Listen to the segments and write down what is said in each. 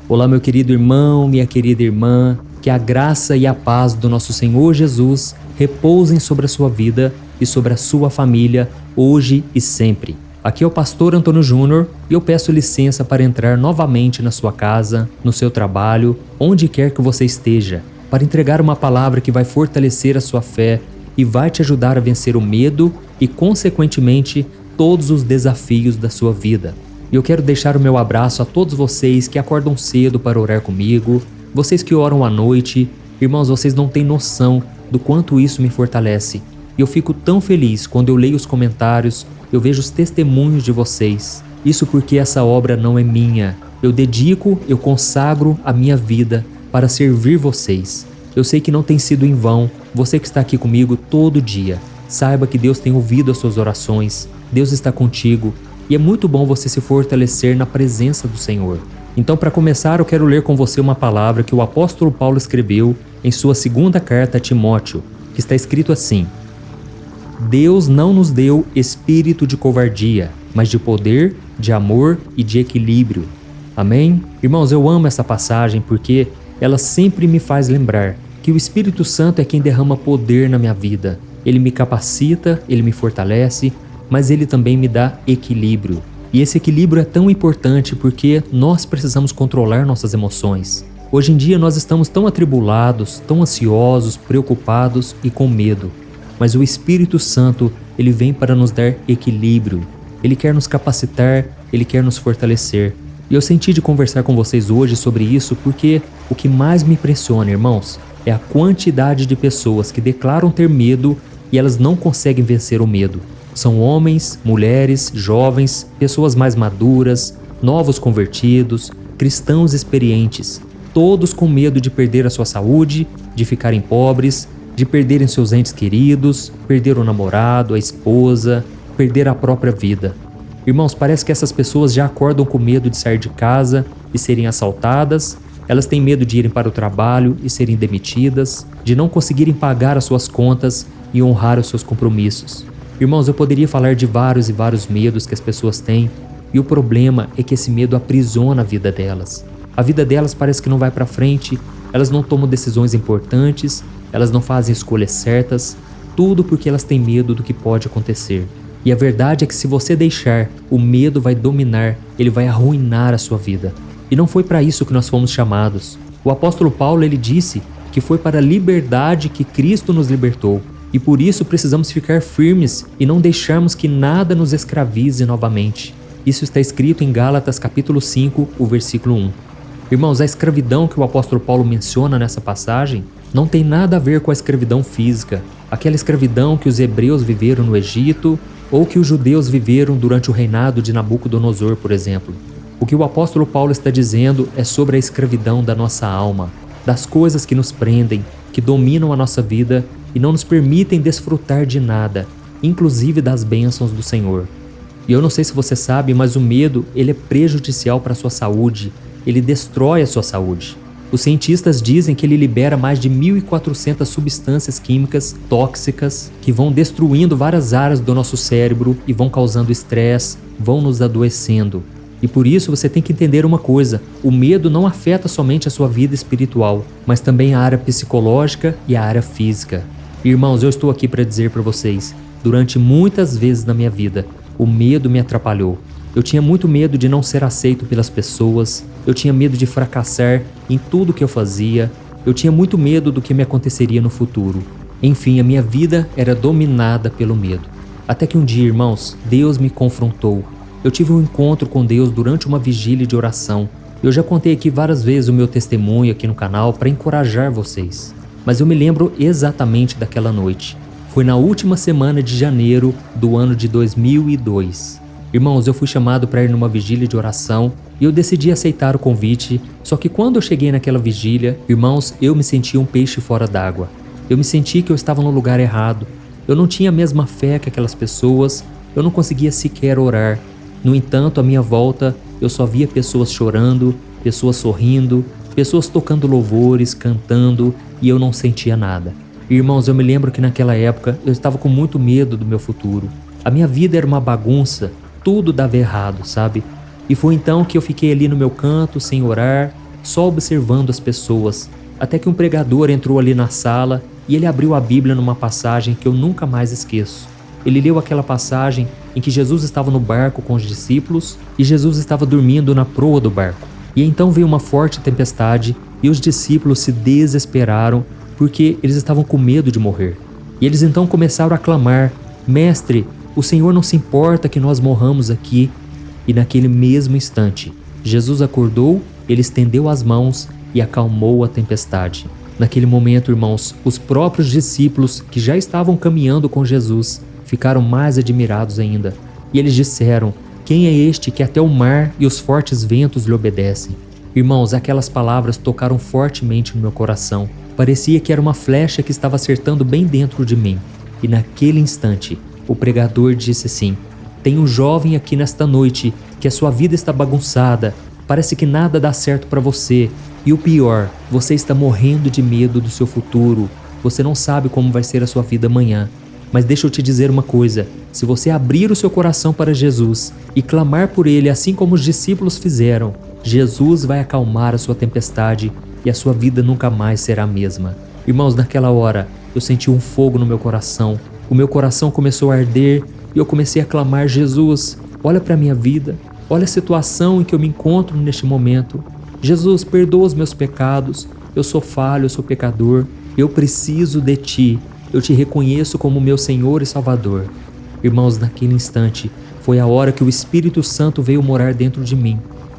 Olá, meu querido irmão, minha querida irmã, que a graça e a paz do nosso Senhor Jesus repousem sobre a sua vida e sobre a sua família, hoje e sempre. Aqui é o pastor Antônio Júnior e eu peço licença para entrar novamente na sua casa, no seu trabalho, onde quer que você esteja, para entregar uma palavra que vai fortalecer a sua fé e vai te ajudar a vencer o medo e, consequentemente, todos os desafios da sua vida. E eu quero deixar o meu abraço a todos vocês que acordam cedo para orar comigo, vocês que oram à noite. Irmãos, vocês não têm noção do quanto isso me fortalece. E eu fico tão feliz quando eu leio os comentários, eu vejo os testemunhos de vocês. Isso porque essa obra não é minha. Eu dedico, eu consagro a minha vida para servir vocês. Eu sei que não tem sido em vão, você que está aqui comigo todo dia. Saiba que Deus tem ouvido as suas orações, Deus está contigo. E é muito bom você se fortalecer na presença do Senhor. Então, para começar, eu quero ler com você uma palavra que o apóstolo Paulo escreveu em sua segunda carta a Timóteo, que está escrito assim: Deus não nos deu espírito de covardia, mas de poder, de amor e de equilíbrio. Amém? Irmãos, eu amo essa passagem porque ela sempre me faz lembrar que o Espírito Santo é quem derrama poder na minha vida. Ele me capacita, ele me fortalece, mas ele também me dá equilíbrio. E esse equilíbrio é tão importante porque nós precisamos controlar nossas emoções. Hoje em dia nós estamos tão atribulados, tão ansiosos, preocupados e com medo. Mas o Espírito Santo, ele vem para nos dar equilíbrio. Ele quer nos capacitar, ele quer nos fortalecer. E eu senti de conversar com vocês hoje sobre isso porque o que mais me impressiona, irmãos, é a quantidade de pessoas que declaram ter medo e elas não conseguem vencer o medo. São homens, mulheres, jovens, pessoas mais maduras, novos convertidos, cristãos experientes, todos com medo de perder a sua saúde, de ficarem pobres, de perderem seus entes queridos, perder o namorado, a esposa, perder a própria vida. Irmãos, parece que essas pessoas já acordam com medo de sair de casa e serem assaltadas, elas têm medo de irem para o trabalho e serem demitidas, de não conseguirem pagar as suas contas e honrar os seus compromissos. Irmãos, eu poderia falar de vários e vários medos que as pessoas têm, e o problema é que esse medo aprisiona a vida delas. A vida delas parece que não vai para frente, elas não tomam decisões importantes, elas não fazem escolhas certas, tudo porque elas têm medo do que pode acontecer. E a verdade é que se você deixar, o medo vai dominar, ele vai arruinar a sua vida. E não foi para isso que nós fomos chamados. O apóstolo Paulo, ele disse que foi para a liberdade que Cristo nos libertou. E por isso precisamos ficar firmes e não deixarmos que nada nos escravize novamente. Isso está escrito em Gálatas capítulo 5, o versículo 1. Irmãos, a escravidão que o apóstolo Paulo menciona nessa passagem não tem nada a ver com a escravidão física, aquela escravidão que os hebreus viveram no Egito ou que os judeus viveram durante o reinado de Nabucodonosor, por exemplo. O que o apóstolo Paulo está dizendo é sobre a escravidão da nossa alma, das coisas que nos prendem, que dominam a nossa vida e não nos permitem desfrutar de nada, inclusive das bênçãos do Senhor. E eu não sei se você sabe, mas o medo, ele é prejudicial para a sua saúde, ele destrói a sua saúde. Os cientistas dizem que ele libera mais de 1.400 substâncias químicas tóxicas que vão destruindo várias áreas do nosso cérebro e vão causando estresse, vão nos adoecendo. E por isso você tem que entender uma coisa: o medo não afeta somente a sua vida espiritual, mas também a área psicológica e a área física. Irmãos, eu estou aqui para dizer para vocês, durante muitas vezes na minha vida, o medo me atrapalhou. Eu tinha muito medo de não ser aceito pelas pessoas, eu tinha medo de fracassar em tudo que eu fazia, eu tinha muito medo do que me aconteceria no futuro. Enfim, a minha vida era dominada pelo medo. Até que um dia, irmãos, Deus me confrontou. Eu tive um encontro com Deus durante uma vigília de oração. Eu já contei aqui várias vezes o meu testemunho aqui no canal para encorajar vocês. Mas eu me lembro exatamente daquela noite. Foi na última semana de janeiro do ano de 2002. Irmãos, eu fui chamado para ir numa vigília de oração e eu decidi aceitar o convite. Só que quando eu cheguei naquela vigília, irmãos, eu me senti um peixe fora d'água. Eu me senti que eu estava no lugar errado. Eu não tinha a mesma fé que aquelas pessoas. Eu não conseguia sequer orar. No entanto, à minha volta, eu só via pessoas chorando, pessoas sorrindo, pessoas tocando louvores, cantando, e eu não sentia nada. Irmãos, eu me lembro que naquela época eu estava com muito medo do meu futuro. A minha vida era uma bagunça, tudo dava errado, sabe? E foi então que eu fiquei ali no meu canto, sem orar, só observando as pessoas, até que um pregador entrou ali na sala e ele abriu a Bíblia numa passagem que eu nunca mais esqueço. Ele leu aquela passagem em que Jesus estava no barco com os discípulos e Jesus estava dormindo na proa do barco. E então veio uma forte tempestade e os discípulos se desesperaram porque eles estavam com medo de morrer. E eles então começaram a clamar: Mestre, o Senhor não se importa que nós morramos aqui. E naquele mesmo instante, Jesus acordou, ele estendeu as mãos e acalmou a tempestade. Naquele momento, irmãos, os próprios discípulos que já estavam caminhando com Jesus ficaram mais admirados ainda. E eles disseram: quem é este que até o mar e os fortes ventos lhe obedecem? Irmãos, aquelas palavras tocaram fortemente no meu coração. Parecia que era uma flecha que estava acertando bem dentro de mim. E naquele instante, o pregador disse assim: tem um jovem aqui nesta noite que a sua vida está bagunçada, parece que nada dá certo para você. E o pior, você está morrendo de medo do seu futuro. Você não sabe como vai ser a sua vida amanhã. Mas deixa eu te dizer uma coisa, se você abrir o seu coração para Jesus e clamar por Ele assim como os discípulos fizeram, Jesus vai acalmar a sua tempestade e a sua vida nunca mais será a mesma. Irmãos, naquela hora, eu senti um fogo no meu coração. O meu coração começou a arder e eu comecei a clamar: Jesus, olha para a minha vida, olha a situação em que eu me encontro neste momento. Jesus, perdoa os meus pecados, eu sou falho, eu sou pecador, eu preciso de Ti, eu Te reconheço como meu Senhor e Salvador. Irmãos, naquele instante, foi a hora que o Espírito Santo veio morar dentro de mim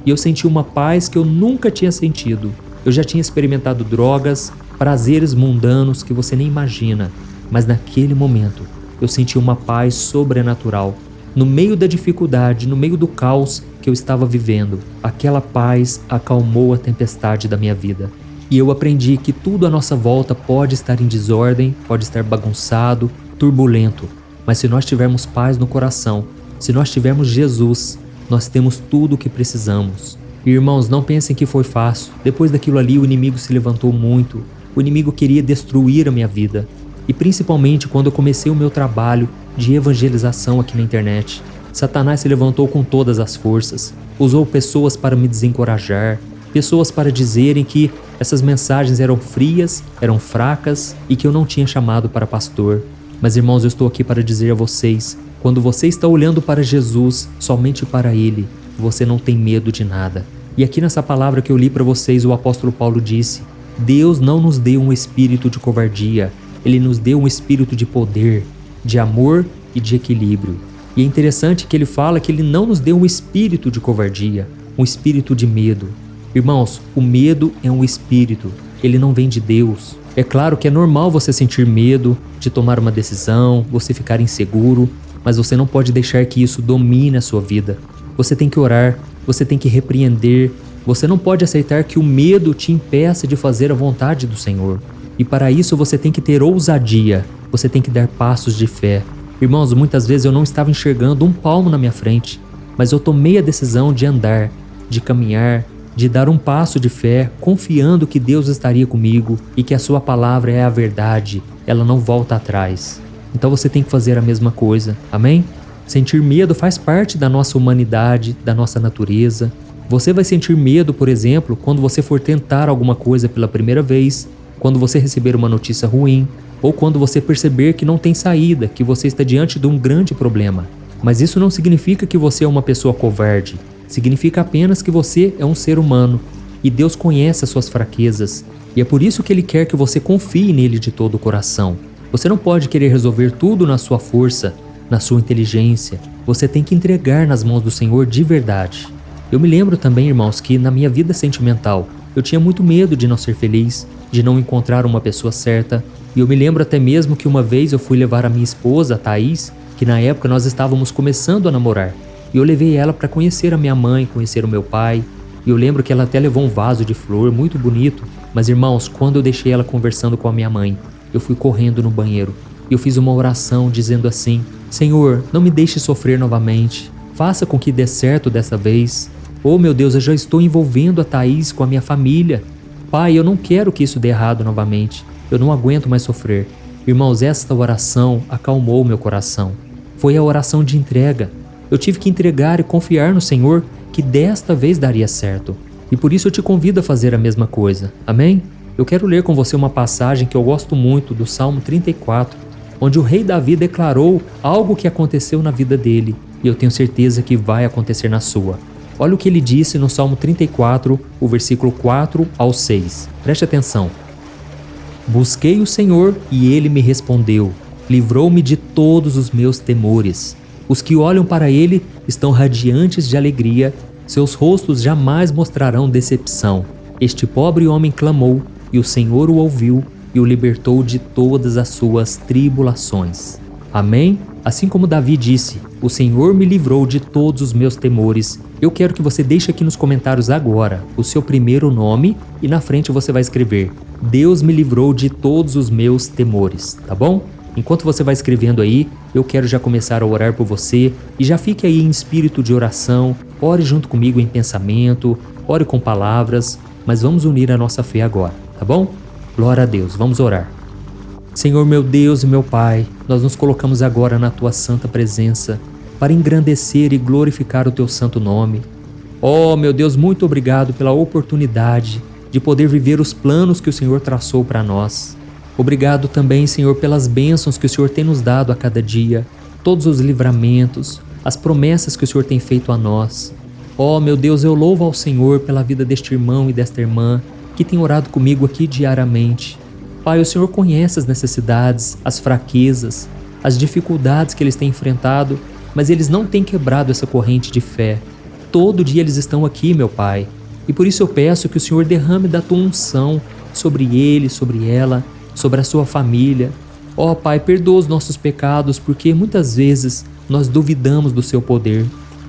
e eu senti uma paz que eu nunca tinha sentido. Eu já tinha experimentado drogas, prazeres mundanos que você nem imagina, mas naquele momento eu senti uma paz sobrenatural. No meio da dificuldade, no meio do caos que eu estava vivendo, aquela paz acalmou a tempestade da minha vida. E eu aprendi que tudo à nossa volta pode estar em desordem, pode estar bagunçado, turbulento, mas se nós tivermos paz no coração, se nós tivermos Jesus, nós temos tudo o que precisamos. E irmãos, não pensem que foi fácil. Depois daquilo ali, o inimigo se levantou muito. O inimigo queria destruir a minha vida. E principalmente quando eu comecei o meu trabalho de evangelização aqui na internet, Satanás se levantou com todas as forças, usou pessoas para me desencorajar, pessoas para dizerem que essas mensagens eram frias, eram fracas e que eu não tinha chamado para pastor. Mas irmãos, eu estou aqui para dizer a vocês, quando você está olhando para Jesus, somente para Ele, você não tem medo de nada. E aqui nessa palavra que eu li para vocês, o apóstolo Paulo disse: Deus não nos deu um espírito de covardia, Ele nos deu um espírito de poder, de amor e de equilíbrio. E é interessante que ele fala que Ele não nos deu um espírito de covardia, um espírito de medo. Irmãos, o medo é um espírito, ele não vem de Deus. É claro que é normal você sentir medo de tomar uma decisão, você ficar inseguro, mas você não pode deixar que isso domine a sua vida. Você tem que orar, você tem que repreender, você não pode aceitar que o medo te impeça de fazer a vontade do Senhor. E para isso você tem que ter ousadia, você tem que dar passos de fé. Irmãos, muitas vezes eu não estava enxergando um palmo na minha frente, mas eu tomei a decisão de andar, de caminhar, de dar um passo de fé, confiando que Deus estaria comigo e que a sua palavra é a verdade, ela não volta atrás. Então você tem que fazer a mesma coisa, amém? Sentir medo faz parte da nossa humanidade, da nossa natureza. Você vai sentir medo, por exemplo, quando você for tentar alguma coisa pela primeira vez, quando você receber uma notícia ruim, ou quando você perceber que não tem saída, que você está diante de um grande problema. Mas isso não significa que você é uma pessoa covarde. Significa apenas que você é um ser humano e Deus conhece as suas fraquezas e é por isso que Ele quer que você confie nele de todo o coração. Você não pode querer resolver tudo na sua força, na sua inteligência. Você tem que entregar nas mãos do Senhor de verdade. Eu me lembro também, irmãos, que na minha vida sentimental eu tinha muito medo de não ser feliz, de não encontrar uma pessoa certa. E eu me lembro até mesmo que uma vez eu fui levar a minha esposa, a Thaís, que na época nós estávamos começando a namorar. E eu levei ela para conhecer a minha mãe, conhecer o meu pai. E eu lembro que ela até levou um vaso de flor muito bonito. Mas irmãos, quando eu deixei ela conversando com a minha mãe, eu fui correndo no banheiro. E eu fiz uma oração dizendo assim: Senhor, não me deixe sofrer novamente. Faça com que dê certo dessa vez. Oh meu Deus, eu já estou envolvendo a Thaís com a minha família. Pai, eu não quero que isso dê errado novamente. Eu não aguento mais sofrer. Irmãos, esta oração acalmou meu coração. Foi a oração de entrega. Eu tive que entregar e confiar no Senhor que desta vez daria certo. E por isso eu te convido a fazer a mesma coisa. Amém? Eu quero ler com você uma passagem que eu gosto muito do Salmo 34, onde o rei Davi declarou algo que aconteceu na vida dele, e eu tenho certeza que vai acontecer na sua. Olha o que ele disse no Salmo 34, o versículo 4 ao 6. Preste atenção. Busquei o Senhor e ele me respondeu, livrou-me de todos os meus temores. Os que olham para ele estão radiantes de alegria, seus rostos jamais mostrarão decepção. Este pobre homem clamou, e o Senhor o ouviu e o libertou de todas as suas tribulações. Amém? Assim como Davi disse, o Senhor me livrou de todos os meus temores. Eu quero que você deixe aqui nos comentários agora o seu primeiro nome e na frente você vai escrever: Deus me livrou de todos os meus temores, tá bom? Enquanto você vai escrevendo aí, eu quero já começar a orar por você e já fique aí em espírito de oração, ore junto comigo em pensamento, ore com palavras, mas vamos unir a nossa fé agora, tá bom? Glória a Deus, vamos orar. Senhor meu Deus e meu Pai, nós nos colocamos agora na Tua santa presença para engrandecer e glorificar o Teu santo nome. Oh, meu Deus, muito obrigado pela oportunidade de poder viver os planos que o Senhor traçou para nós. Obrigado também, Senhor, pelas bênçãos que o Senhor tem nos dado a cada dia, todos os livramentos, as promessas que o Senhor tem feito a nós. Oh, meu Deus, eu louvo ao Senhor pela vida deste irmão e desta irmã que tem orado comigo aqui diariamente. Pai, o Senhor conhece as necessidades, as fraquezas, as dificuldades que eles têm enfrentado, mas eles não têm quebrado essa corrente de fé. Todo dia eles estão aqui, meu Pai, e por isso eu peço que o Senhor derrame da Tua unção sobre ele, sobre ela, sobre a sua família. Ó Pai, perdoa os nossos pecados, porque muitas vezes nós duvidamos do Seu poder.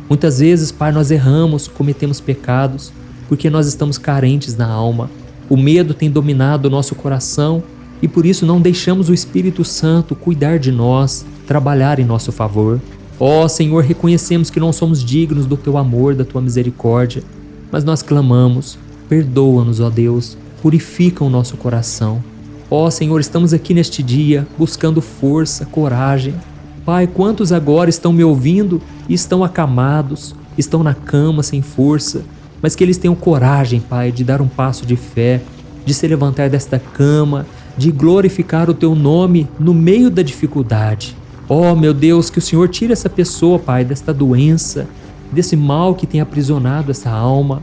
Muitas vezes, Pai, nós erramos, cometemos pecados, porque nós estamos carentes na alma. O medo tem dominado o nosso coração e por isso não deixamos o Espírito Santo cuidar de nós, trabalhar em nosso favor. Ó Senhor, reconhecemos que não somos dignos do Teu amor, da Tua misericórdia, mas nós clamamos, perdoa-nos, ó Deus, purifica o nosso coração. Ó Senhor, estamos aqui neste dia buscando força, coragem. Pai, quantos agora estão me ouvindo e estão acamados, estão na cama sem força, mas que eles tenham coragem, Pai, de dar um passo de fé, de se levantar desta cama, de glorificar o Teu nome no meio da dificuldade. Oh, meu Deus, que o Senhor tire essa pessoa, Pai, desta doença, desse mal que tem aprisionado essa alma.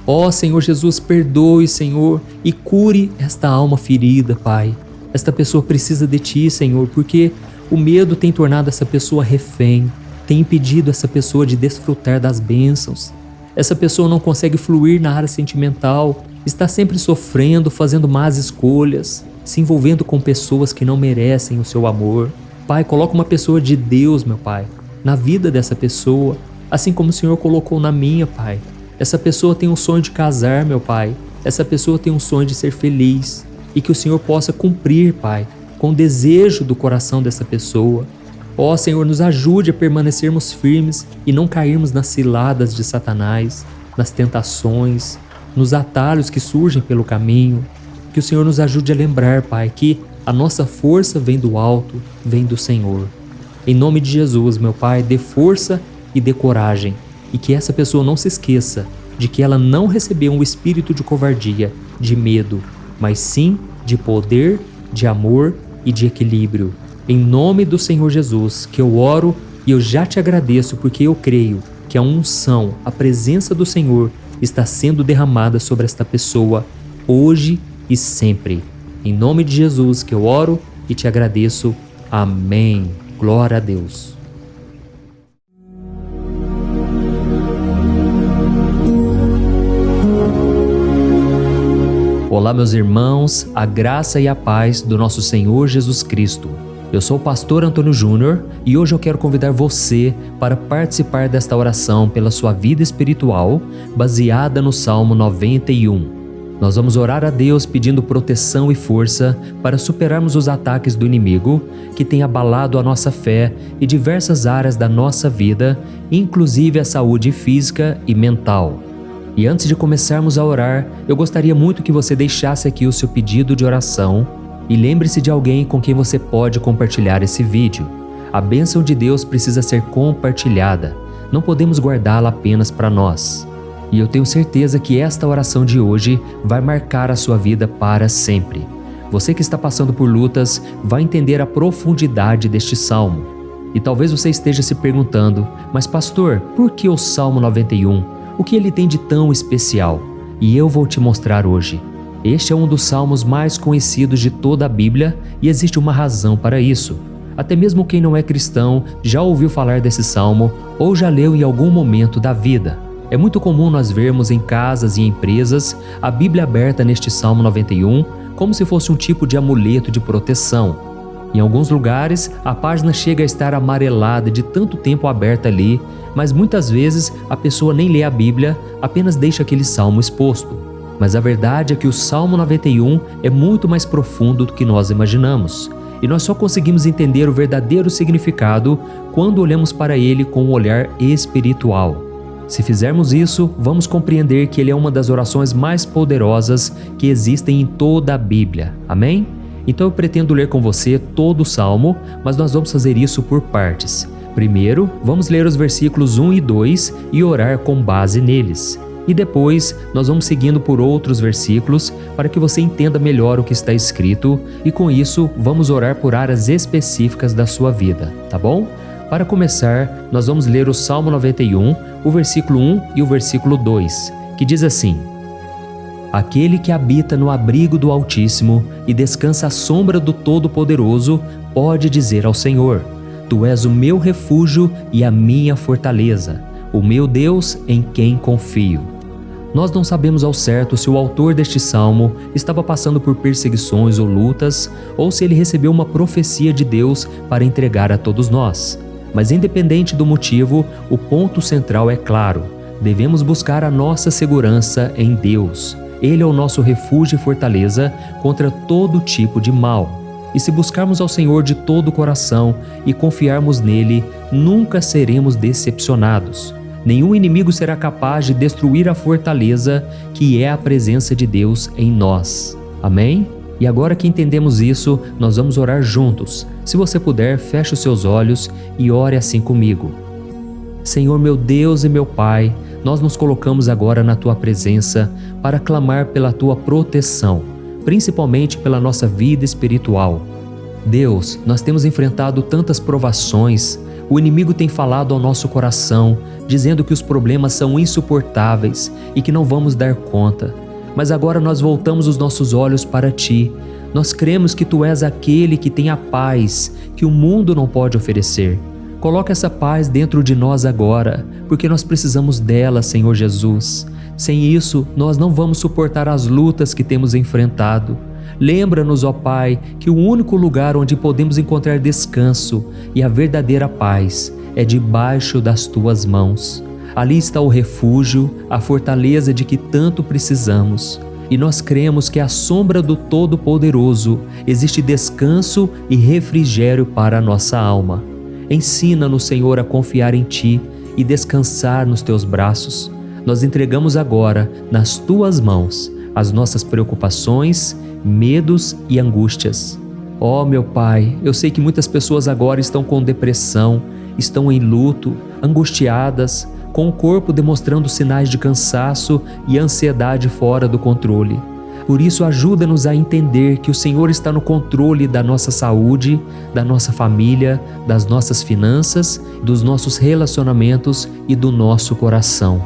Oh, Senhor Jesus, perdoe, Senhor, e cure esta alma ferida, Pai. Esta pessoa precisa de Ti, Senhor, porque o medo tem tornado essa pessoa refém, tem impedido essa pessoa de desfrutar das bênçãos. Essa pessoa não consegue fluir na área sentimental, está sempre sofrendo, fazendo más escolhas, se envolvendo com pessoas que não merecem o Seu amor. Pai, coloca uma pessoa de Deus, meu Pai, na vida dessa pessoa, assim como o Senhor colocou na minha, Pai. Essa pessoa tem um sonho de casar, meu Pai. Essa pessoa tem um sonho de ser feliz e que o Senhor possa cumprir, Pai, com o desejo do coração dessa pessoa. Ó Senhor, nos ajude a permanecermos firmes e não cairmos nas ciladas de Satanás, nas tentações, nos atalhos que surgem pelo caminho. Que o Senhor nos ajude a lembrar, Pai, que a nossa força vem do alto, vem do Senhor. Em nome de Jesus, meu Pai, dê força e dê coragem, e que essa pessoa não se esqueça de que ela não recebeu um espírito de covardia, de medo, mas sim de poder, de amor e de equilíbrio. Em nome do Senhor Jesus, que eu oro e eu já te agradeço porque eu creio que a unção, a presença do Senhor está sendo derramada sobre esta pessoa, hoje e sempre. Em nome de Jesus que eu oro e te agradeço. Amém. Glória a Deus. Olá, meus irmãos, a graça e a paz do nosso Senhor Jesus Cristo. Eu sou o pastor Antônio Júnior e hoje eu quero convidar você para participar desta oração pela sua vida espiritual, baseada no Salmo 91. Nós vamos orar a Deus pedindo proteção e força para superarmos os ataques do inimigo que tem abalado a nossa fé e diversas áreas da nossa vida, inclusive a saúde física e mental. E antes de começarmos a orar, eu gostaria muito que você deixasse aqui o seu pedido de oração e lembre-se de alguém com quem você pode compartilhar esse vídeo. A bênção de Deus precisa ser compartilhada, não podemos guardá-la apenas para nós. E eu tenho certeza que esta oração de hoje vai marcar a sua vida para sempre. Você que está passando por lutas vai entender a profundidade deste salmo. E talvez você esteja se perguntando, mas pastor, por que o Salmo 91? O que ele tem de tão especial? E eu vou te mostrar hoje. Este é um dos salmos mais conhecidos de toda a Bíblia e existe uma razão para isso. Até mesmo quem não é cristão já ouviu falar desse salmo ou já leu em algum momento da vida. É muito comum nós vermos em casas e empresas a Bíblia aberta neste Salmo 91 como se fosse um tipo de amuleto de proteção. Em alguns lugares, a página chega a estar amarelada de tanto tempo aberta ali, mas muitas vezes a pessoa nem lê a Bíblia, apenas deixa aquele salmo exposto. Mas a verdade é que o Salmo 91 é muito mais profundo do que nós imaginamos. E nós só conseguimos entender o verdadeiro significado quando olhamos para ele com um olhar espiritual. Se fizermos isso, vamos compreender que ele é uma das orações mais poderosas que existem em toda a Bíblia. Amém? Então eu pretendo ler com você todo o Salmo, mas nós vamos fazer isso por partes. Primeiro, vamos ler os versículos 1 e 2 e orar com base neles. E depois, nós vamos seguindo por outros versículos para que você entenda melhor o que está escrito e com isso, vamos orar por áreas específicas da sua vida, tá bom? Para começar, nós vamos ler o Salmo 91, o versículo 1 e o versículo 2, que diz assim: Aquele que habita no abrigo do Altíssimo e descansa à sombra do Todo-Poderoso pode dizer ao Senhor: Tu és o meu refúgio e a minha fortaleza, o meu Deus em quem confio. Nós não sabemos ao certo se o autor deste salmo estava passando por perseguições ou lutas, ou se ele recebeu uma profecia de Deus para entregar a todos nós. Mas independente do motivo, o ponto central é claro: devemos buscar a nossa segurança em Deus. Ele é o nosso refúgio e fortaleza contra todo tipo de mal. E se buscarmos ao Senhor de todo o coração e confiarmos nele, nunca seremos decepcionados. Nenhum inimigo será capaz de destruir a fortaleza que é a presença de Deus em nós. Amém? E agora que entendemos isso, nós vamos orar juntos. Se você puder, feche os seus olhos e ore assim comigo. Senhor meu Deus e meu Pai, nós nos colocamos agora na Tua presença para clamar pela Tua proteção, principalmente pela nossa vida espiritual. Deus, nós temos enfrentado tantas provações, o inimigo tem falado ao nosso coração, dizendo que os problemas são insuportáveis e que não vamos dar conta. Mas agora nós voltamos os nossos olhos para Ti. Nós cremos que Tu és aquele que tem a paz que o mundo não pode oferecer. Coloca essa paz dentro de nós agora, porque nós precisamos dela, Senhor Jesus. Sem isso, nós não vamos suportar as lutas que temos enfrentado. Lembra-nos, ó Pai, que o único lugar onde podemos encontrar descanso e a verdadeira paz é debaixo das Tuas mãos. Ali está o refúgio, a fortaleza de que tanto precisamos. E nós cremos que à sombra do Todo-Poderoso existe descanso e refrigério para a nossa alma. Ensina-nos, Senhor, a confiar em Ti e descansar nos Teus braços. Nós entregamos agora, nas Tuas mãos, as nossas preocupações, medos e angústias. Ó meu Pai, eu sei que muitas pessoas agora estão com depressão, estão em luto, angustiadas, com o corpo demonstrando sinais de cansaço e ansiedade fora do controle. Por isso, ajuda-nos a entender que o Senhor está no controle da nossa saúde, da nossa família, das nossas finanças, dos nossos relacionamentos e do nosso coração.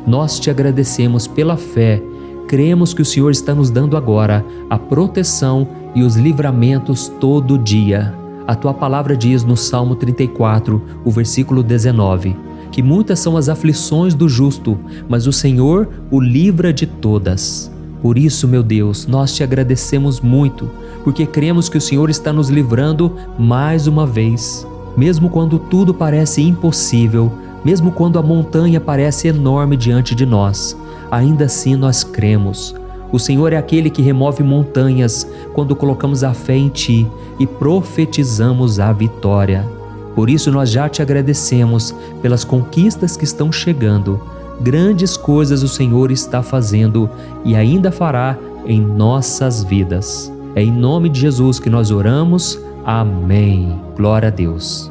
Nós Te agradecemos pela fé. Cremos que o Senhor está nos dando agora a proteção e os livramentos todo dia. A Tua palavra diz no Salmo 34, o versículo 19, que muitas são as aflições do justo, mas o Senhor o livra de todas. Por isso, meu Deus, nós Te agradecemos muito, porque cremos que o Senhor está nos livrando mais uma vez. Mesmo quando tudo parece impossível, mesmo quando a montanha parece enorme diante de nós, ainda assim nós cremos. O Senhor é aquele que remove montanhas quando colocamos a fé em Ti e profetizamos a vitória. Por isso nós já Te agradecemos pelas conquistas que estão chegando. Grandes coisas o Senhor está fazendo e ainda fará em nossas vidas. É em nome de Jesus que nós oramos. Amém. Glória a Deus.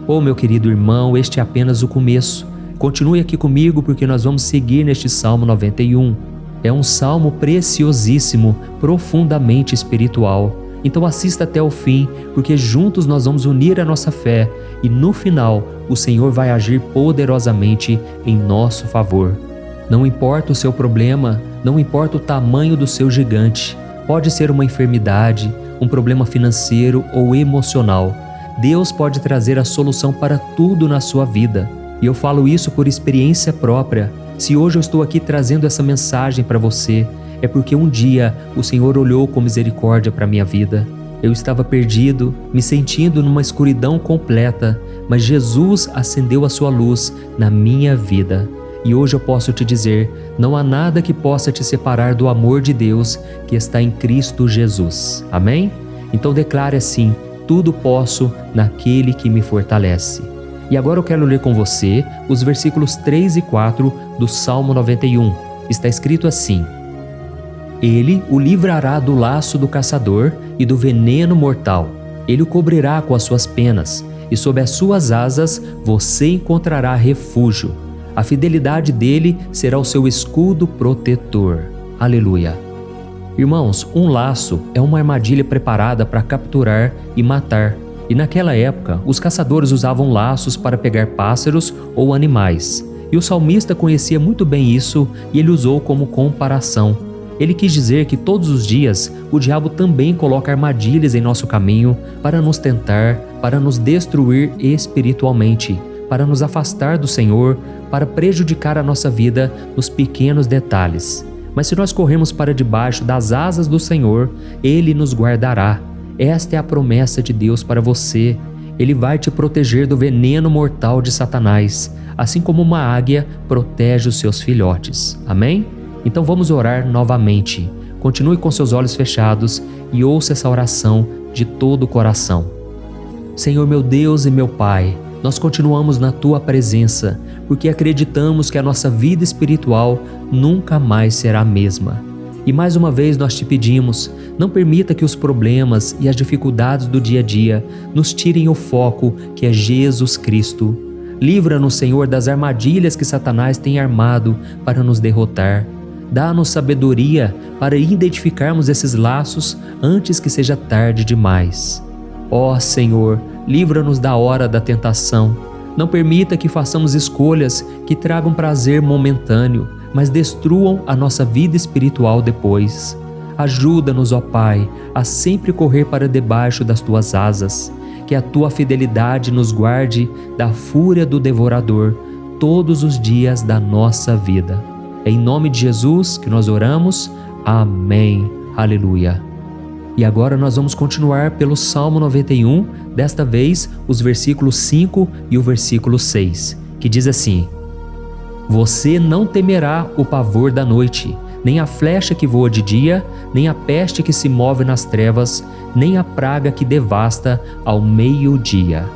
Oh, meu querido irmão, este é apenas o começo. Continue aqui comigo porque nós vamos seguir neste Salmo 91. É um salmo preciosíssimo, profundamente espiritual. Então assista até o fim, porque juntos nós vamos unir a nossa fé e no final o Senhor vai agir poderosamente em nosso favor. Não importa o seu problema, não importa o tamanho do seu gigante, pode ser uma enfermidade, um problema financeiro ou emocional. Deus pode trazer a solução para tudo na sua vida. E eu falo isso por experiência própria. Se hoje eu estou aqui trazendo essa mensagem para você, é porque um dia o Senhor olhou com misericórdia para a minha vida. Eu estava perdido, me sentindo numa escuridão completa, mas Jesus acendeu a sua luz na minha vida. E hoje eu posso te dizer, não há nada que possa te separar do amor de Deus que está em Cristo Jesus. Amém? Então declare assim: tudo posso naquele que me fortalece. E agora eu quero ler com você os versículos 3 e 4 do Salmo 91. Está escrito assim: Ele o livrará do laço do caçador e do veneno mortal. Ele o cobrirá com as suas penas, e sob as suas asas você encontrará refúgio. A fidelidade dele será o seu escudo protetor. Aleluia. Irmãos, um laço é uma armadilha preparada para capturar e matar. E naquela época, os caçadores usavam laços para pegar pássaros ou animais. E o salmista conhecia muito bem isso e ele usou como comparação. Ele quis dizer que todos os dias o diabo também coloca armadilhas em nosso caminho para nos tentar, para nos destruir espiritualmente, para nos afastar do Senhor, para prejudicar a nossa vida nos pequenos detalhes. Mas se nós corremos para debaixo das asas do Senhor, Ele nos guardará. Esta é a promessa de Deus para você. Ele vai te proteger do veneno mortal de Satanás, assim como uma águia protege os seus filhotes. Amém? Então vamos orar novamente. Continue com seus olhos fechados e ouça essa oração de todo o coração. Senhor meu Deus e meu Pai, nós continuamos na Tua presença, porque acreditamos que a nossa vida espiritual nunca mais será a mesma. E mais uma vez nós te pedimos, não permita que os problemas e as dificuldades do dia a dia nos tirem o foco que é Jesus Cristo. Livra-nos, Senhor, das armadilhas que Satanás tem armado para nos derrotar. Dá-nos sabedoria para identificarmos esses laços antes que seja tarde demais. Ó Senhor, livra-nos da hora da tentação. Não permita que façamos escolhas que tragam prazer momentâneo, mas destruam a nossa vida espiritual depois. Ajuda-nos, ó Pai, a sempre correr para debaixo das Tuas asas. Que a Tua fidelidade nos guarde da fúria do devorador todos os dias da nossa vida. É em nome de Jesus que nós oramos. Amém. Aleluia. E agora nós vamos continuar pelo Salmo 91, desta vez os versículos 5 e o versículo 6, que diz assim: Você não temerá o pavor da noite, nem a flecha que voa de dia, nem a peste que se move nas trevas, nem a praga que devasta ao meio-dia.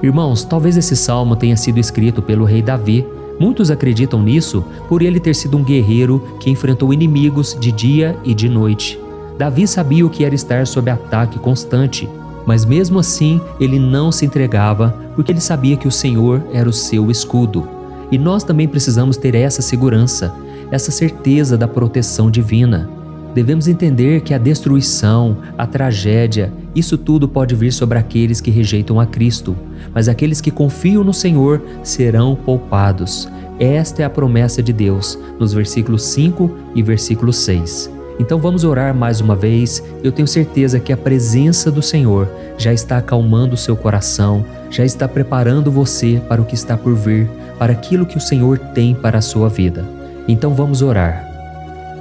Irmãos, talvez esse salmo tenha sido escrito pelo rei Davi. Muitos acreditam nisso por ele ter sido um guerreiro que enfrentou inimigos de dia e de noite. Davi sabia o que era estar sob ataque constante, mas mesmo assim ele não se entregava porque ele sabia que o Senhor era o seu escudo. E nós também precisamos ter essa segurança, essa certeza da proteção divina. Devemos entender que a destruição, a tragédia, isso tudo pode vir sobre aqueles que rejeitam a Cristo, mas aqueles que confiam no Senhor serão poupados. Esta é a promessa de Deus, nos versículos 5 e versículo 6. Então vamos orar mais uma vez. Eu tenho certeza que a presença do Senhor já está acalmando o seu coração, já está preparando você para o que está por vir, para aquilo que o Senhor tem para a sua vida. Então vamos orar.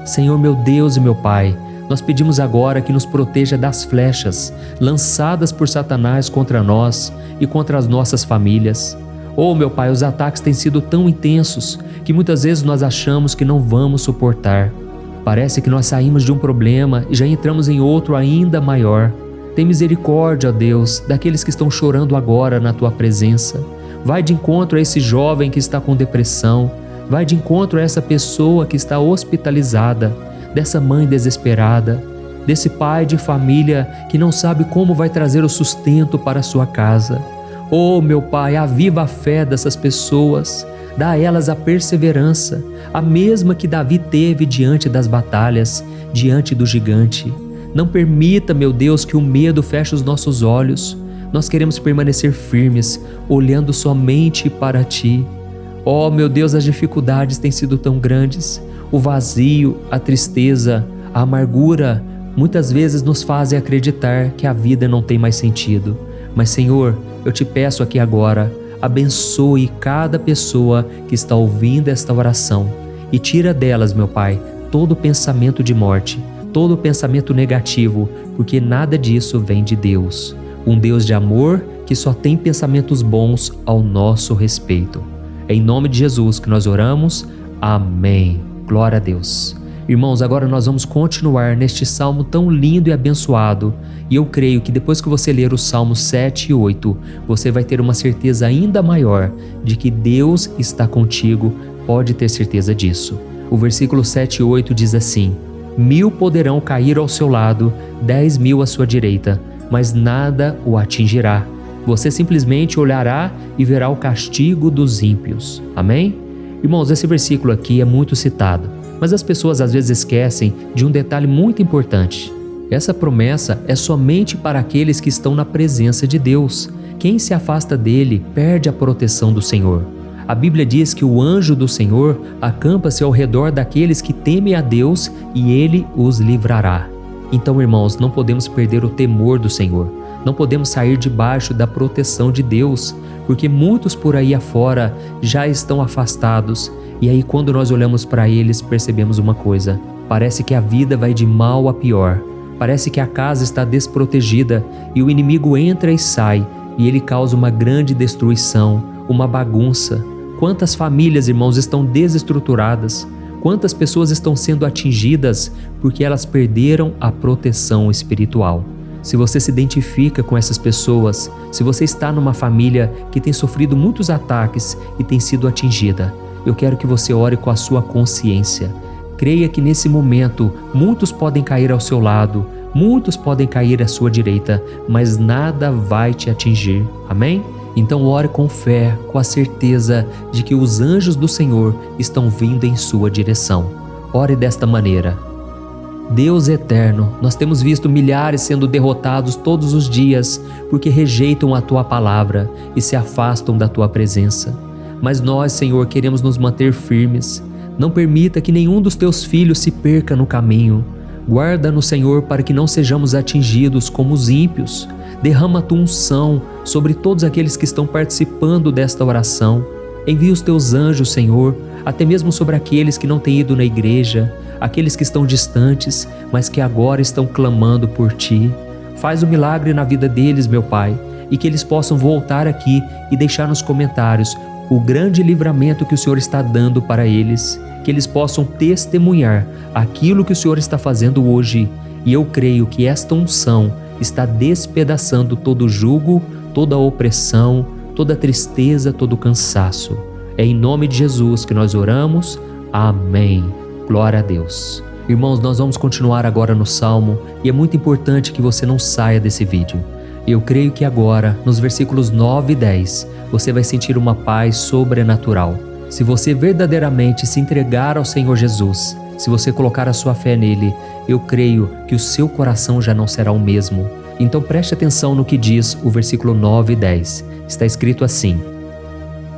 Senhor meu Deus e meu Pai, nós pedimos agora que nos proteja das flechas lançadas por Satanás contra nós e contra as nossas famílias. Oh meu Pai, os ataques têm sido tão intensos que muitas vezes nós achamos que não vamos suportar. Parece que nós saímos de um problema e já entramos em outro ainda maior. Tem misericórdia, ó Deus, daqueles que estão chorando agora na Tua presença. Vai de encontro a esse jovem que está com depressão. Vai de encontro a essa pessoa que está hospitalizada, dessa mãe desesperada, desse pai de família que não sabe como vai trazer o sustento para a sua casa. Oh, meu Pai, aviva a fé dessas pessoas. Dá a elas a perseverança, a mesma que Davi teve diante das batalhas, diante do gigante. Não permita, meu Deus, que o medo feche os nossos olhos. Nós queremos permanecer firmes, olhando somente para Ti. Oh, meu Deus, as dificuldades têm sido tão grandes. O vazio, a tristeza, a amargura, muitas vezes nos fazem acreditar que a vida não tem mais sentido. Mas, Senhor, eu te peço aqui agora, abençoe cada pessoa que está ouvindo esta oração e tira delas, meu Pai, todo pensamento de morte, todo pensamento negativo, porque nada disso vem de Deus. Um Deus de amor que só tem pensamentos bons ao nosso respeito. É em nome de Jesus que nós oramos. Amém. Glória a Deus. Irmãos, agora nós vamos continuar neste salmo tão lindo e abençoado. E eu creio que depois que você ler os salmos 7 e 8, você vai ter uma certeza ainda maior de que Deus está contigo, pode ter certeza disso. O versículo 7 e 8 diz assim: 1000 poderão cair ao seu lado, 10.000 à sua direita, mas nada o atingirá. Você simplesmente olhará e verá o castigo dos ímpios. Amém? Irmãos, esse versículo aqui é muito citado, mas as pessoas às vezes esquecem de um detalhe muito importante. Essa promessa é somente para aqueles que estão na presença de Deus. Quem se afasta dele perde a proteção do Senhor. A Bíblia diz que o anjo do Senhor acampa-se ao redor daqueles que temem a Deus e ele os livrará. Então, irmãos, não podemos perder o temor do Senhor. Não podemos sair debaixo da proteção de Deus, porque muitos por aí afora já estão afastados. E aí, quando nós olhamos para eles, percebemos uma coisa: parece que a vida vai de mal a pior. Parece que a casa está desprotegida e o inimigo entra e sai, e ele causa uma grande destruição, uma bagunça. Quantas famílias, irmãos, estão desestruturadas? Quantas pessoas estão sendo atingidas porque elas perderam a proteção espiritual? Se você se identifica com essas pessoas, se você está numa família que tem sofrido muitos ataques e tem sido atingida, eu quero que você ore com a sua consciência. Creia que nesse momento muitos podem cair ao seu lado, muitos podem cair à sua direita, mas nada vai te atingir. Amém? Então ore com fé, com a certeza de que os anjos do Senhor estão vindo em sua direção. Ore desta maneira: Deus eterno, nós temos visto milhares sendo derrotados todos os dias porque rejeitam a Tua palavra e se afastam da Tua presença. Mas nós, Senhor, queremos nos manter firmes. Não permita que nenhum dos Teus filhos se perca no caminho. Guarda-nos, Senhor, para que não sejamos atingidos como os ímpios. Derrama a Tua unção sobre todos aqueles que estão participando desta oração. Envia os Teus anjos, Senhor, até mesmo sobre aqueles que não têm ido na igreja, aqueles que estão distantes, mas que agora estão clamando por Ti. Faz um milagre na vida deles, meu Pai, e que eles possam voltar aqui e deixar nos comentários o grande livramento que o Senhor está dando para eles, que eles possam testemunhar aquilo que o Senhor está fazendo hoje. E eu creio que esta unção está despedaçando todo jugo, toda opressão, toda tristeza, todo cansaço. É em nome de Jesus que nós oramos. Amém. Glória a Deus. Irmãos, nós vamos continuar agora no Salmo e é muito importante que você não saia desse vídeo. Eu creio que agora, nos versículos 9 e 10, você vai sentir uma paz sobrenatural. Se você verdadeiramente se entregar ao Senhor Jesus, se você colocar a sua fé nele, eu creio que o seu coração já não será o mesmo. Então preste atenção no que diz o versículo 9 e 10. Está escrito assim: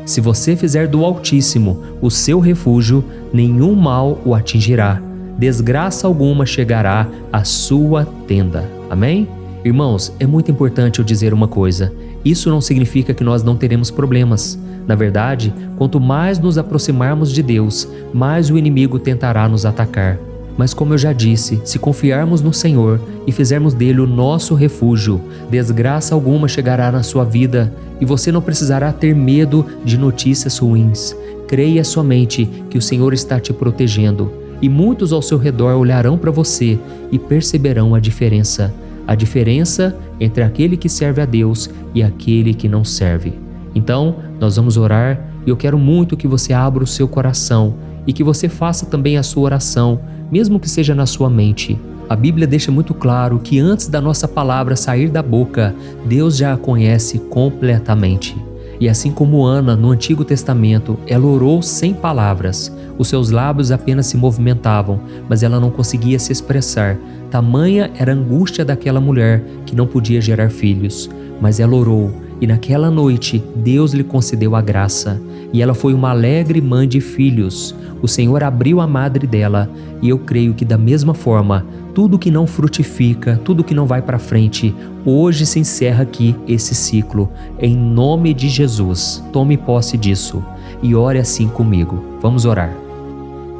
Se você fizer do Altíssimo o seu refúgio, nenhum mal o atingirá, desgraça alguma chegará à sua tenda. Amém? Irmãos, é muito importante eu dizer uma coisa: isso não significa que nós não teremos problemas. Na verdade, quanto mais nos aproximarmos de Deus, mais o inimigo tentará nos atacar. Mas como eu já disse, se confiarmos no Senhor e fizermos dele o nosso refúgio, desgraça alguma chegará na sua vida e você não precisará ter medo de notícias ruins. Creia somente que o Senhor está te protegendo e muitos ao seu redor olharão para você e perceberão a diferença entre aquele que serve a Deus e aquele que não serve. Então, nós vamos orar e eu quero muito que você abra o seu coração e que você faça também a sua oração, mesmo que seja na sua mente. A Bíblia deixa muito claro que antes da nossa palavra sair da boca, Deus já a conhece completamente. E assim como Ana, no Antigo Testamento, ela orou sem palavras. Os seus lábios apenas se movimentavam, mas ela não conseguia se expressar. Tamanha era a angústia daquela mulher que não podia gerar filhos. Mas ela orou, e naquela noite Deus lhe concedeu a graça. E ela foi uma alegre mãe de filhos. O Senhor abriu a madre dela, e eu creio que da mesma forma, tudo que não frutifica, tudo que não vai para frente, hoje se encerra aqui esse ciclo. Em nome de Jesus, tome posse disso e ore assim comigo. Vamos orar.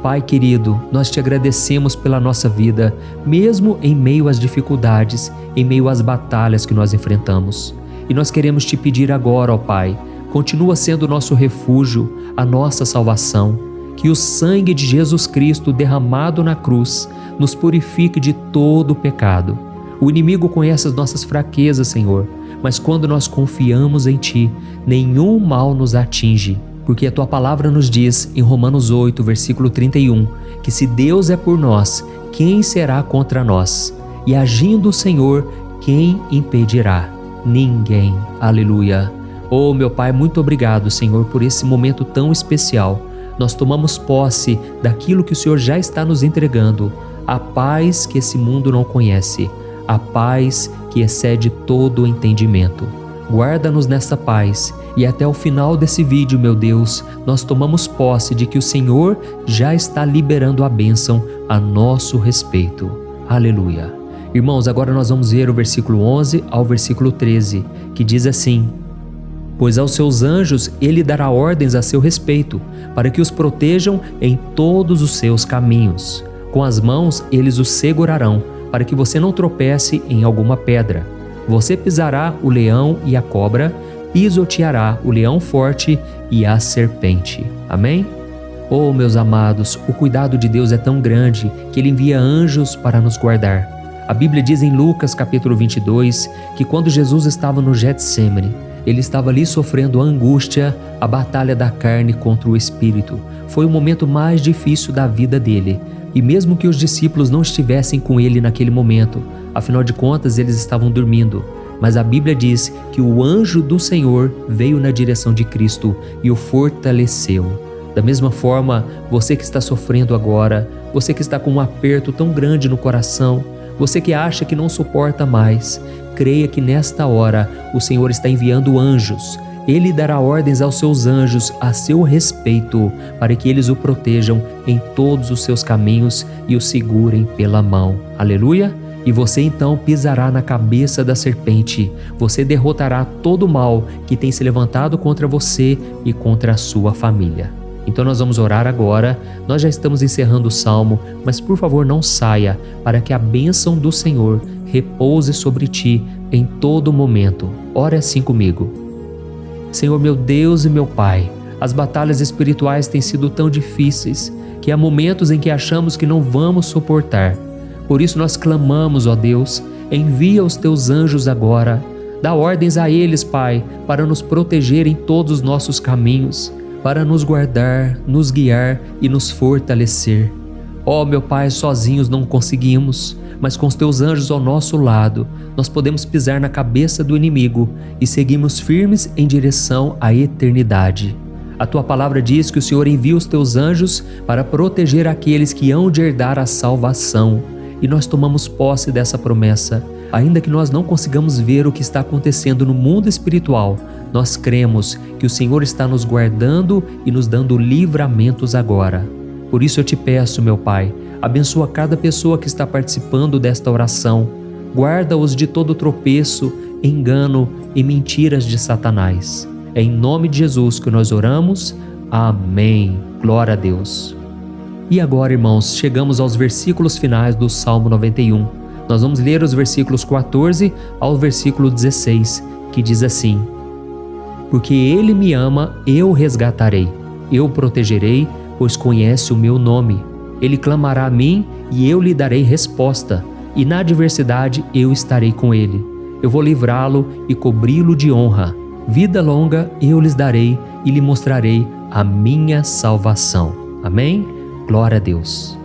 Pai querido, nós te agradecemos pela nossa vida, mesmo em meio às dificuldades, em meio às batalhas que nós enfrentamos. E nós queremos te pedir agora, ó Pai, continua sendo o nosso refúgio, a nossa salvação. Que o sangue de Jesus Cristo derramado na cruz nos purifique de todo o pecado. O inimigo conhece as nossas fraquezas, Senhor, mas quando nós confiamos em Ti, nenhum mal nos atinge, porque a Tua palavra nos diz em Romanos 8, versículo 31, que se Deus é por nós, quem será contra nós? E agindo o Senhor, quem impedirá? Ninguém. Aleluia. Oh, meu Pai, muito obrigado, Senhor, por esse momento tão especial. Nós tomamos posse daquilo que o Senhor já está nos entregando, a paz que esse mundo não conhece, a paz que excede todo o entendimento. Guarda-nos nesta paz e até o final desse vídeo, meu Deus, nós tomamos posse de que o Senhor já está liberando a bênção a nosso respeito. Aleluia. Irmãos, agora nós vamos ver o versículo 11 ao versículo 13, que diz assim: Pois aos seus anjos ele dará ordens a seu respeito, para que os protejam em todos os seus caminhos. Com as mãos eles os segurarão, para que você não tropece em alguma pedra. Você pisará o leão e a cobra, pisoteará o leão forte e a serpente. Amém? Oh, meus amados, o cuidado de Deus é tão grande que Ele envia anjos para nos guardar. A Bíblia diz em Lucas capítulo 22 que quando Jesus estava no Getsêmani, Ele estava ali sofrendo a angústia, a batalha da carne contra o espírito. Foi o momento mais difícil da vida dele. E mesmo que os discípulos não estivessem com ele naquele momento, afinal de contas eles estavam dormindo, mas a Bíblia diz que o anjo do Senhor veio na direção de Cristo e o fortaleceu. Da mesma forma, você que está sofrendo agora, você que está com um aperto tão grande no coração, você que acha que não suporta mais, creia que nesta hora o Senhor está enviando anjos. Ele dará ordens aos seus anjos a seu respeito, para que eles o protejam em todos os seus caminhos e o segurem pela mão. Aleluia! E você então pisará na cabeça da serpente. Você derrotará todo o mal que tem se levantado contra você e contra a sua família. Então nós vamos orar agora. Nós já estamos encerrando o salmo, mas por favor não saia, para que a bênção do Senhor repouse sobre ti em todo momento. Ore assim comigo. Senhor meu Deus e meu Pai, as batalhas espirituais têm sido tão difíceis que há momentos em que achamos que não vamos suportar. Por isso nós clamamos, ó Deus, envia os teus anjos agora. Dá ordens a eles, Pai, para nos proteger em todos os nossos caminhos, para nos guardar, nos guiar e nos fortalecer. Ó meu Pai, sozinhos não conseguimos, mas com os teus anjos ao nosso lado, nós podemos pisar na cabeça do inimigo e seguirmos firmes em direção à eternidade. A tua palavra diz que o Senhor envia os teus anjos para proteger aqueles que hão de herdar a salvação. E nós tomamos posse dessa promessa. Ainda que nós não consigamos ver o que está acontecendo no mundo espiritual, nós cremos que o Senhor está nos guardando e nos dando livramentos agora. Por isso eu te peço, meu Pai, abençoa cada pessoa que está participando desta oração. Guarda-os de todo tropeço, engano e mentiras de Satanás. É em nome de Jesus que nós oramos. Amém. Glória a Deus. E agora, irmãos, chegamos aos versículos finais do Salmo 91. Nós vamos ler os versículos 14 ao versículo 16, que diz assim: Porque Ele me ama, eu o resgatarei. Eu o protegerei, pois conhece o meu nome. Ele clamará a mim e eu lhe darei resposta, e na adversidade eu estarei com ele. Eu vou livrá-lo e cobri-lo de honra. Vida longa eu lhes darei e lhe mostrarei a minha salvação. Amém? Glória a Deus.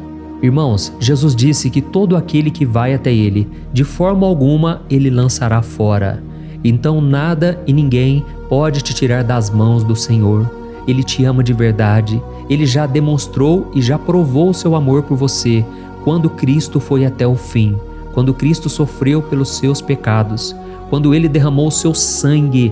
Irmãos, Jesus disse que todo aquele que vai até ele, de forma alguma ele lançará fora. Então nada e ninguém pode te tirar das mãos do Senhor. Ele te ama de verdade. Ele já demonstrou e já provou o seu amor por você quando Cristo foi até o fim, quando Cristo sofreu pelos seus pecados, quando Ele derramou o seu sangue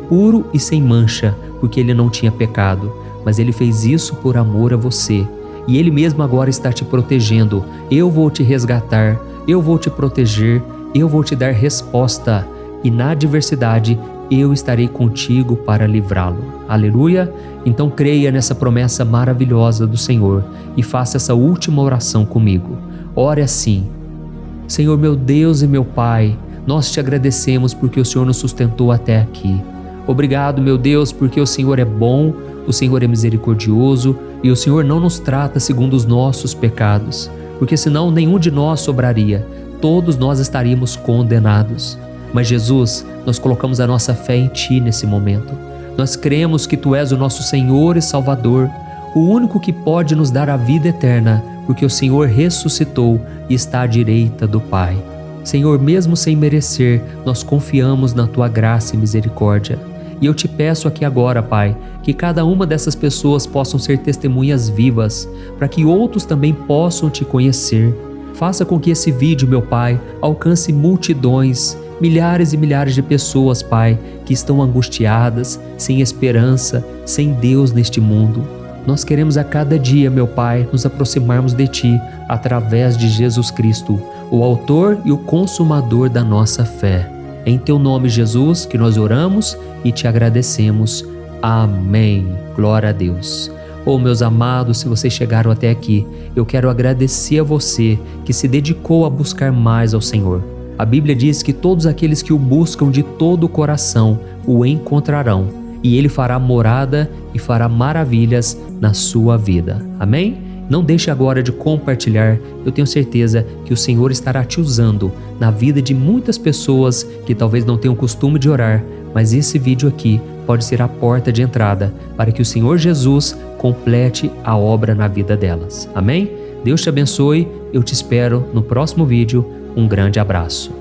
puro e sem mancha, porque Ele não tinha pecado, mas Ele fez isso por amor a você. E Ele mesmo agora está te protegendo. Eu vou te resgatar, eu vou te proteger, eu vou te dar resposta. E na adversidade, eu estarei contigo para livrá-lo. Aleluia! Então creia nessa promessa maravilhosa do Senhor e faça essa última oração comigo. Ore assim: Senhor meu Deus e meu Pai, nós te agradecemos porque o Senhor nos sustentou até aqui. Obrigado, meu Deus, porque o Senhor é bom, o Senhor é misericordioso e o Senhor não nos trata segundo os nossos pecados, porque senão nenhum de nós sobraria, todos nós estaríamos condenados. Mas Jesus, nós colocamos a nossa fé em Ti nesse momento. Nós cremos que Tu és o nosso Senhor e Salvador, o único que pode nos dar a vida eterna, porque o Senhor ressuscitou e está à direita do Pai. Senhor, mesmo sem merecer, nós confiamos na Tua graça e misericórdia. E eu Te peço aqui agora, Pai, que cada uma dessas pessoas possam ser testemunhas vivas, para que outros também possam Te conhecer. Faça com que esse vídeo, meu Pai, alcance multidões, milhares e milhares de pessoas, Pai, que estão angustiadas, sem esperança, sem Deus neste mundo. Nós queremos a cada dia, meu Pai, nos aproximarmos de Ti através de Jesus Cristo, o autor e o consumador da nossa fé. É em Teu nome, Jesus, que nós oramos e Te agradecemos. Amém. Glória a Deus. Oh, meus amados, se vocês chegaram até aqui, eu quero agradecer a você que se dedicou a buscar mais ao Senhor. A Bíblia diz que todos aqueles que o buscam de todo o coração o encontrarão, e Ele fará morada e fará maravilhas na sua vida. Amém? Não deixe agora de compartilhar, eu tenho certeza que o Senhor estará te usando na vida de muitas pessoas que talvez não tenham costume de orar, mas esse vídeo aqui pode ser a porta de entrada para que o Senhor Jesus complete a obra na vida delas. Amém? Deus te abençoe, eu te espero no próximo vídeo. Um grande abraço.